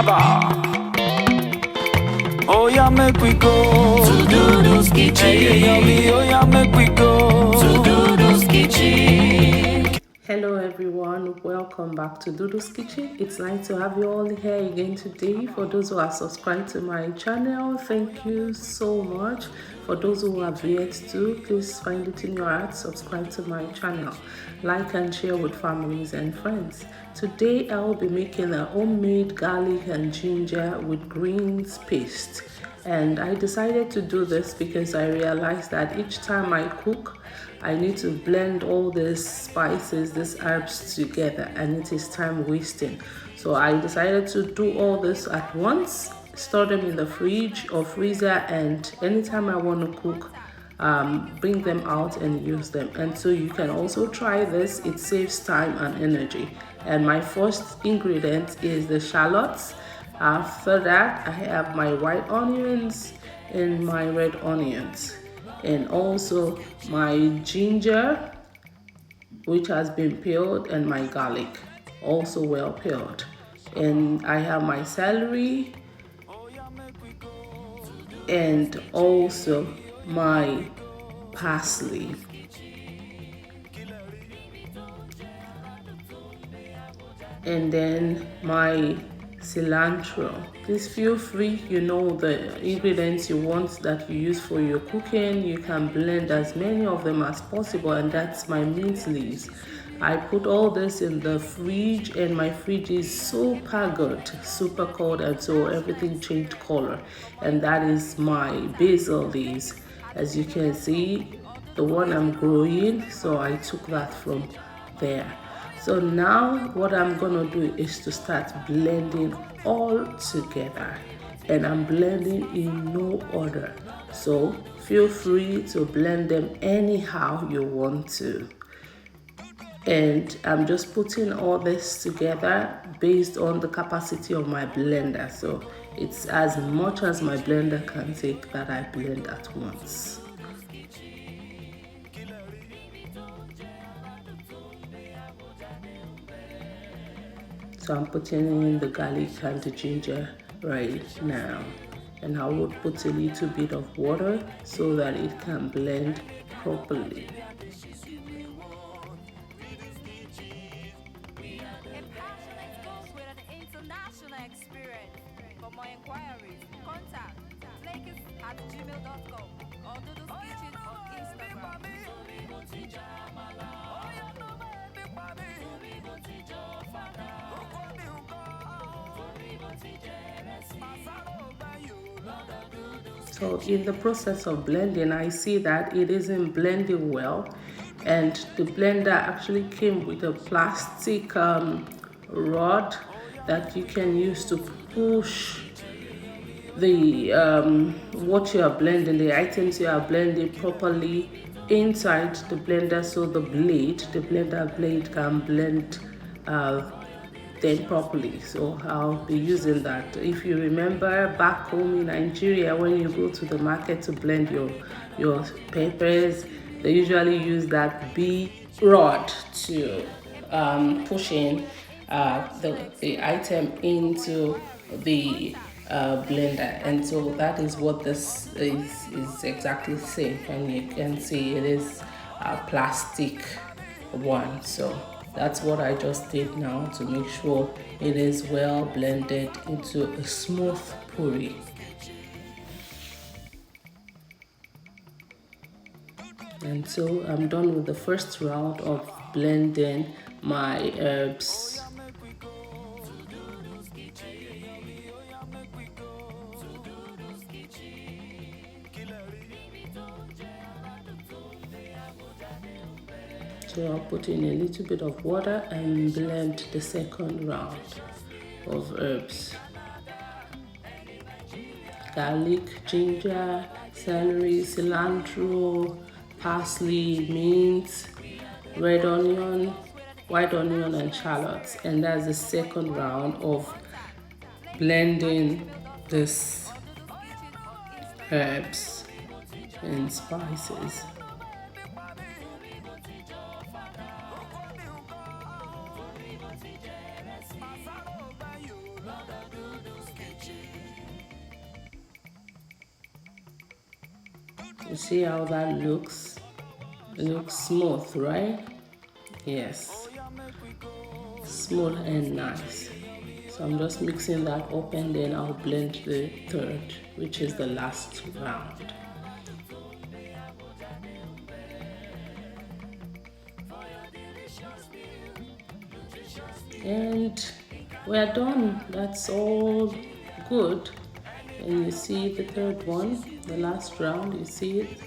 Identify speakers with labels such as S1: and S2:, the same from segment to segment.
S1: Oh yeah, make we go to DhuDhu's kitchen. Hey, yummy, oh yeah, make we go to DhuDhu's kitchen.
S2: Hello everyone, welcome back to DhuDhu's kitchen. It's nice to have you all here again today. For those who are subscribed to my channel, thank you so much. For those who have yet to, please find it in your heart, subscribe to my channel, like and share with families and friends. Today I will be making a homemade garlic and ginger with greens paste. And I decided to do this because I realized that each time I cook, I need to blend all these spices, these herbs together, and it is time wasting. So I decided to do all this at once, store them in the fridge or freezer, and anytime I want to cook, bring them out and use them. And so you can also try this. It saves time and energy. And my first ingredient is the shallots. After that, I have my white onions and my red onions, and also my ginger, which has been peeled, and my garlic, also well peeled. And I have my celery and also my parsley. And then my cilantro. Please feel free, you know the ingredients you want that you use for your cooking. You can blend as many of them as possible, and that's my mint leaves. I put all this in the fridge, and my fridge is super good, super cold, and so everything changed color. And that is my basil leaves. As you can see, the one I'm growing, so I took that from there. So now what I'm gonna do is to start blending all together, and I'm blending in no order. So feel free to blend them anyhow you want to. And I'm just putting all this together based on the capacity of my blender. So it's as much as my blender can take that I blend at once. So I'm putting in the garlic and the ginger right now, and I would put a little bit of water so that it can blend properly.
S3: For more inquiries, contact flakes@gmail.com or DhuDhu's Kitchen on Instagram.
S2: So in the process of blending, I see that it isn't blending well, and the blender actually came with a plastic rod that you can use to push the what you are blending, the items you are blending properly inside the blender, so the blender blade can blend them properly. So I'll be using that. If you remember back home in Nigeria, when you go to the market to blend your peppers, they usually use that big rod to push in the item into the blender. And so that is what this is exactly the same. And you can see it is a plastic one. So that's what I just did now to make sure it is well blended into a smooth puree. And so I'm done with the first round of blending my herbs. So I'll put in a little bit of water and blend the second round of herbs. Garlic, ginger, celery, cilantro, parsley, mint, red onion, white onion, and shallots. And that's the second round of blending this herbs and spices. You see how that looks? It looks smooth, right? Yes, smooth and nice. So I'm just mixing that up and then I'll blend the third, which is the last round. And we're done. That's all good. And you see the third one, the last round, you see it?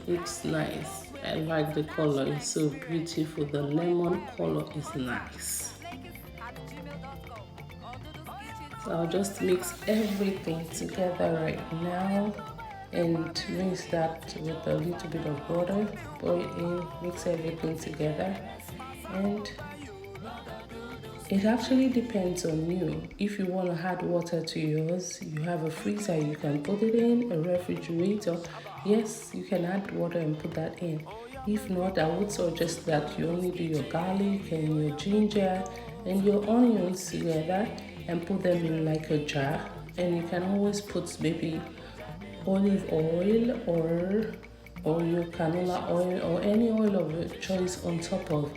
S2: It's nice. I like the color, it's so beautiful. The lemon color is nice. So I'll just mix everything together right now and mix that with a little bit of water. Pour it in, mix everything together, and it actually depends on you. If you want to add water to yours, you have a freezer, you can put it in, a refrigerator. Yes, you can add water and put that in. If not, I would suggest that you only do your garlic and your ginger and your onions together and put them in like a jar. And you can always put maybe olive oil or your canola oil or any oil of your choice on top of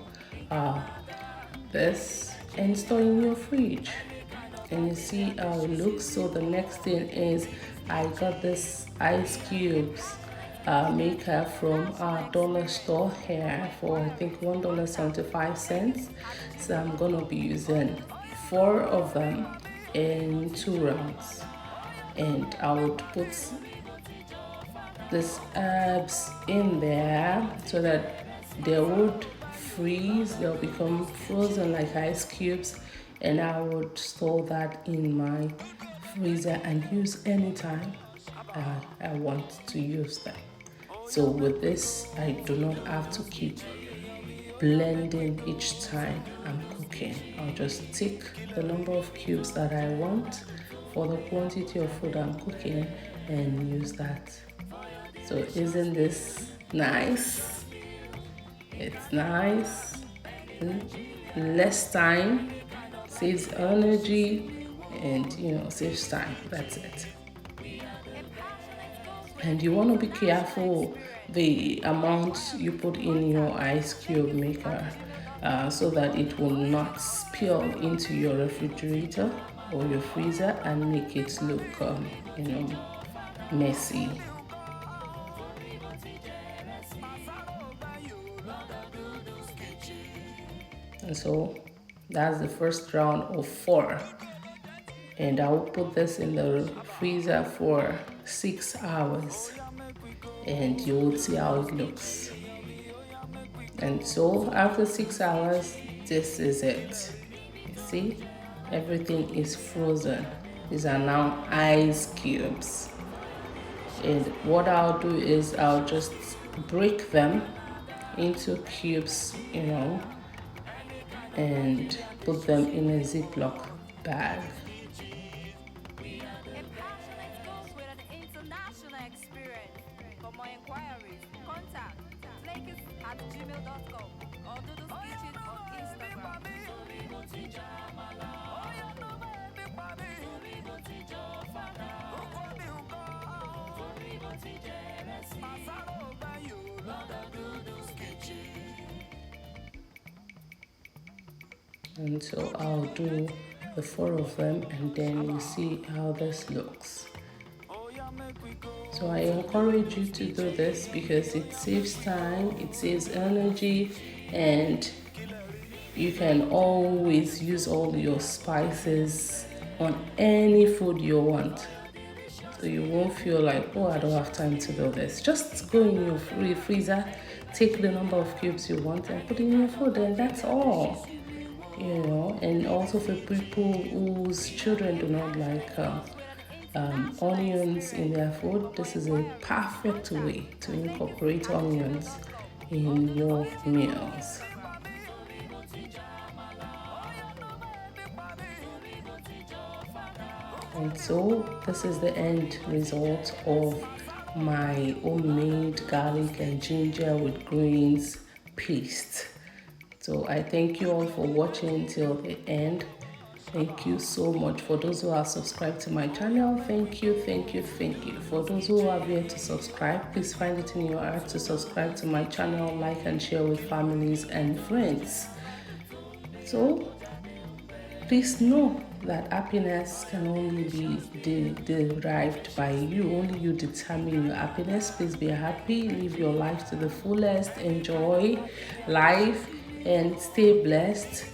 S2: this and store in your fridge. And you see how it looks. So the next thing is I got this ice cubes maker from our dollar store here for I think $1.75. So I'm gonna be using 4 of them in 2 rounds, and I would put these herbs in there so that they would freeze, they'll become frozen like ice cubes, and I would store that in my freezer and use anytime I want to use them. So with this, I do not have to keep blending each time I'm cooking. I'll just take the number of cubes that I want for the quantity of food I'm cooking and use that. So isn't this nice? It's nice. Less time, saves energy, and saves time. That's it. And you want to be careful the amount you put in your ice cube maker so that it will not spill into your refrigerator or your freezer and make it look messy. And so that's the first round of 4, and I will put this in the freezer for 6 hours and you will see how it looks. And so after 6 hours, this is it. You see, everything is frozen. These are now ice cubes, and what I'll do is I'll just break them into cubes, and put them in a Ziploc bag.
S3: For more inquiries, contact flakes@gmail.com or DhuDhu's Kitchen on Instagram.
S2: And so I'll do the 4 of them and then you see how this looks. So I encourage you to do this because it saves time, it saves energy, and you can always use all your spices on any food you want. So you won't feel like, oh, I don't have time to do this. Just go in your freezer, take the number of cubes you want and put in your food, and that's all. And also for people whose children do not like onions in their food, this is a perfect way to incorporate onions in your meals. And so this is the end result of my homemade garlic and ginger with greens paste. So I thank you all for watching till the end. Thank you so much. For those who are subscribed to my channel, thank you, thank you, thank you. For those who are yet to subscribe, please find it in your heart to subscribe to my channel, like and share with families and friends. So please know that happiness can only be derived by you. Only you determine your happiness. Please be happy, live your life to the fullest, enjoy life, and stay blessed.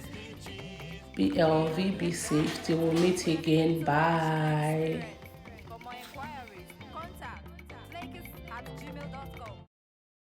S2: Be healthy, be safe. Till we meet again. Bye.